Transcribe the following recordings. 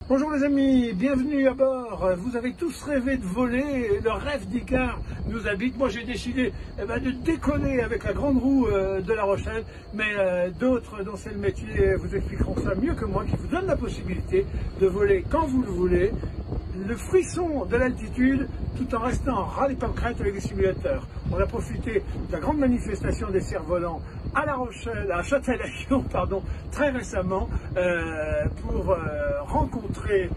Bonjour les amis, bienvenue à bord. Vous avez tous rêvé de voler, le rêve d'Icare nous habite. Moi j'ai décidé de décoller avec la grande roue de La Rochelle, mais d'autres dont c'est le métier vous expliqueront ça mieux que moi, qui vous donnent la possibilité de voler quand vous le voulez, le frisson de l'altitude tout en restant en ras les pâquerettes avec des simulateurs. On a profité de la grande manifestation des cerfs-volants à La Rochelle, à Châtelaillon, pardon, très récemment, pour rencontrer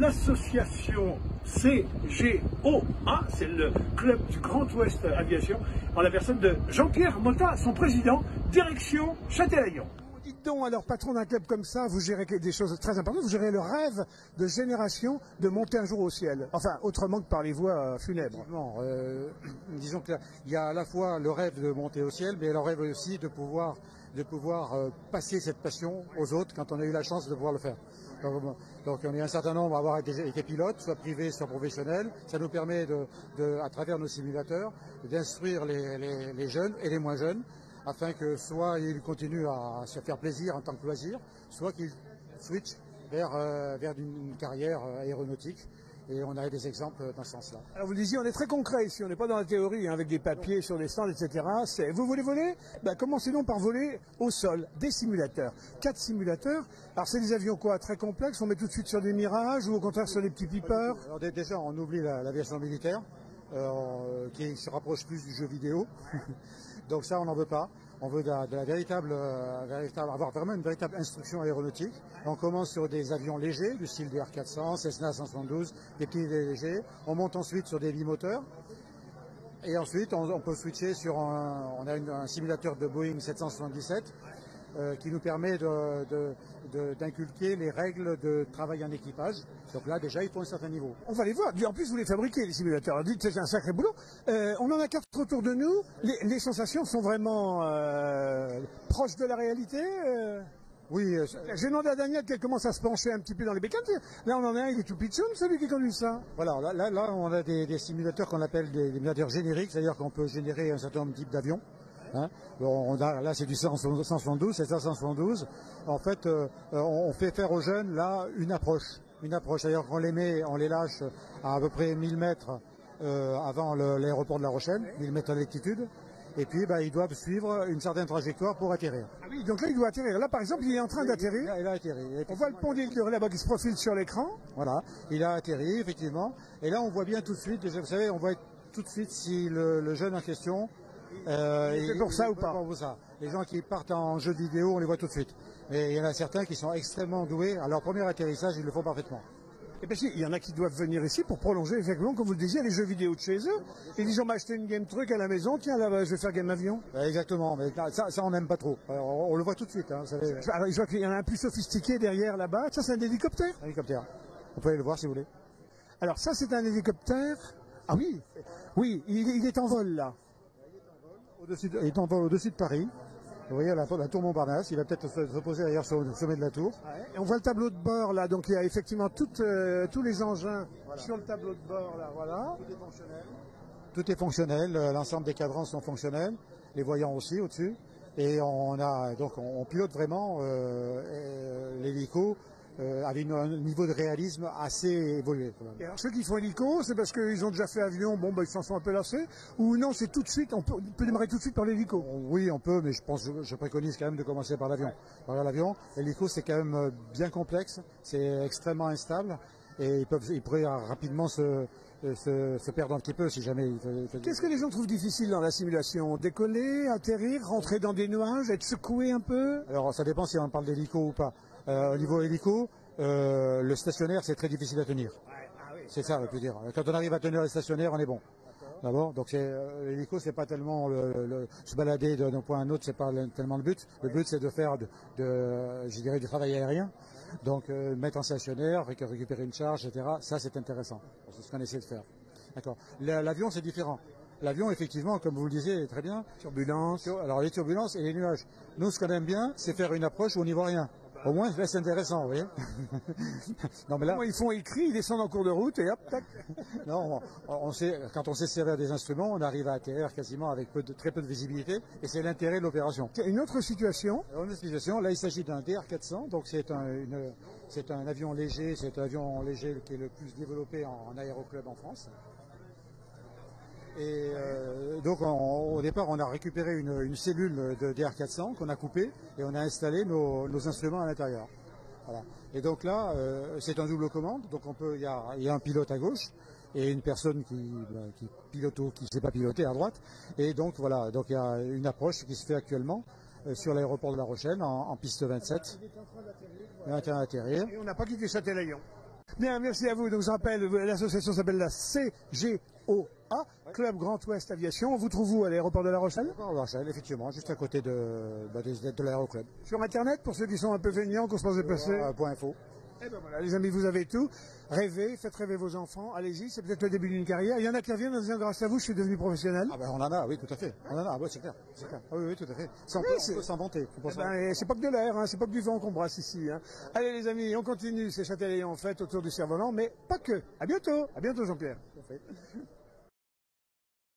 l'association CGOA, c'est le club du Grand Ouest Aviation, en la personne de Jean-Pierre Motta, son président, direction Châtelaillon. Dites donc, alors patron d'un club comme ça, vous gérez des choses très importantes, vous gérez le rêve de génération de monter un jour au ciel. Enfin, autrement que par les voies funèbres. Disons qu'il y a à la fois le rêve de monter au ciel, mais le rêve aussi de pouvoir passer cette passion aux autres quand on a eu la chance de pouvoir le faire. Donc on est un certain nombre à avoir été pilotes, soit privés, soit professionnels. Ça nous permet à travers nos simulateurs, d'instruire les jeunes et les moins jeunes, afin que soit ils continuent à se faire plaisir en tant que loisir, soit qu'ils switchent vers une carrière aéronautique. Et on a des exemples dans ce sens-là. Alors vous disiez, on est très concret ici, on n'est pas dans la théorie, avec des papiers sur des stands, etc. Vous voulez voler? Commencez donc par voler au sol, des simulateurs. 4 simulateurs. Alors c'est des avions quoi? Très complexes, on met tout de suite sur des Mirages ou au contraire sur des petits Peepers? Alors déjà, on oublie l'aviation militaire, qui se rapproche plus du jeu vidéo. Donc ça, on n'en veut pas. On veut avoir vraiment une véritable instruction aéronautique. On commence sur des avions légers, du style des R400, Cessna 172, des petits légers. On monte ensuite sur des bimoteurs. Et ensuite, on peut switcher sur on a un simulateur de Boeing 777 qui nous permet d'inculquer les règles de travail en équipage. Donc là, déjà, il faut un certain niveau. On va les voir. En plus, vous les fabriquez, les simulateurs. Dites, c'est un sacré boulot. On en a 4 autour de nous. Les sensations sont vraiment proches de la réalité. Oui. J'ai demandé à Daniel qu'elle commence à se pencher un petit peu dans les bécanes. Là, on en a un, il est tout pitchoun, celui qui conduit ça. Voilà, là on a des simulateurs qu'on appelle des simulateurs génériques, c'est-à-dire qu'on peut générer un certain nombre de types d'avions. Hein. Là, c'est du 172, c'est ça 172. En fait, on fait faire aux jeunes, là, une approche. C'est-à-dire qu'on on les lâche à peu près 1000 mètres avant l'aéroport de La Rochelle, 1000 mètres d'altitude. Et puis, ils doivent suivre une certaine trajectoire pour atterrir. Ah oui, donc là, il doit atterrir. Là, par exemple, il est en train d'atterrir. Il a atterri. On voit le pont d'île là-bas qui se profile sur l'écran. Voilà, il a atterri, effectivement. Et là, on voit bien tout de suite, déjà, vous savez, on voit tout de suite si le jeune en question... c'est pour ça ou pas? Pour ça. Les gens qui partent en jeu vidéo, on les voit tout de suite. Mais il y en a certains qui sont extrêmement doués. À leur premier atterrissage, ils le font parfaitement. Et bien si, il y en a qui doivent venir ici pour prolonger, effectivement, comme vous le disiez, les jeux vidéo de chez eux. Ils disent, on m'a acheté une game truc à la maison, tiens, là, je vais faire game avion. Exactement, mais ça on n'aime pas trop. Alors, on le voit tout de suite. Hein, alors, je vois qu'il y en a un plus sophistiqué derrière, là-bas. Ça, c'est un hélicoptère? Un hélicoptère. On peut aller le voir si vous voulez. Alors ça, c'est un hélicoptère. Ah oui, oui, il est en vol, là. Il est en vol au-dessus de Paris. Vous voyez la tour Montparnasse, il va peut-être se poser d'ailleurs sur le sommet de la tour. Et on voit le tableau de bord là, donc il y a effectivement tous les engins sur le tableau de bord là, voilà. Tout est fonctionnel. Tout est fonctionnel, l'ensemble des cadrans sont fonctionnels, les voyants aussi au-dessus. Et on pilote vraiment l'hélico avec un niveau de réalisme assez évolué. Et alors ceux qui font hélico, c'est parce qu'ils ont déjà fait avion, ils s'en sont un peu lassés, ou non, c'est tout de suite, on peut démarrer tout de suite par l'hélico? Oui, on peut, mais je préconise quand même de commencer par l'avion. Par l'avion, l'hélico c'est quand même bien complexe, c'est extrêmement instable, et ils pourraient rapidement se perdre un petit peu si jamais... Qu'est-ce que les gens trouvent difficile dans la simulation? Décoller, atterrir, rentrer dans des nuages, être secoué un peu? Alors ça dépend si on parle d'hélico ou pas. Au niveau hélico, le stationnaire c'est très difficile à tenir. C'est ça, je veux dire. Quand on arrive à tenir le stationnaire, on est bon. D'abord, donc l'hélico, c'est pas tellement se balader d'un point à un autre, c'est pas tellement le but. Le but, c'est de faire du travail aérien. Donc mettre en stationnaire, récupérer une charge, etc. Ça, c'est intéressant. C'est ce qu'on essaie de faire. D'accord. L'avion, c'est différent. L'avion, effectivement, comme vous le disiez très bien. Turbulence. Alors les turbulences et les nuages. Nous, ce qu'on aime bien, c'est faire une approche où on n'y voit rien. Au moins, là, c'est intéressant, vous voyez. Non, mais là, Ils crient, ils descendent en cours de route et hop, tac. non, on sait, quand on sait servir des instruments, on arrive à atterrir quasiment avec très peu de visibilité, et c'est l'intérêt de l'opération. Une autre situation. Là, il s'agit d'un DR400, donc c'est un avion léger, c'est un avion léger qui est le plus développé en aéroclub en France. Et donc au départ, on a récupéré une cellule de DR400 qu'on a coupée et on a installé nos instruments à l'intérieur. Voilà. Et donc là, c'est un double commande, donc il y a un pilote à gauche et une personne qui sait pas piloter à droite. Et donc voilà, donc il y a une approche qui se fait actuellement sur l'aéroport de La Rochelle en piste 27. On est en train d'atterrir. Et on n'a pas quitté Châtelaillon. Bien, merci à vous. Donc je rappelle, l'association s'appelle la CGOA, Club Grand Ouest Aviation. On vous trouve où, à l'aéroport de La Rochelle? L'aéroport de La Rochelle, effectivement, juste à côté de l'aéroclub. Sur Internet, pour ceux qui sont un peu feignants, qu'on se pense déplacer. .info. Eh ben voilà, les amis, vous avez tout. Rêvez, faites rêver vos enfants. Allez-y, c'est peut-être le début d'une carrière. Il y en a qui reviennent en disant, grâce à vous, je suis devenu professionnel. Ah ben on en a, oui, tout à fait. On en a, c'est clair. Ah, oui, tout à fait. On peut s'en vanter. C'est pas que de l'air, hein, c'est pas que du vent qu'on brasse ici. Hein. Allez les amis, on continue, c'est Châtelaillon en fait autour du cerf-volant, mais pas que. À bientôt Jean-Pierre. Tout à fait.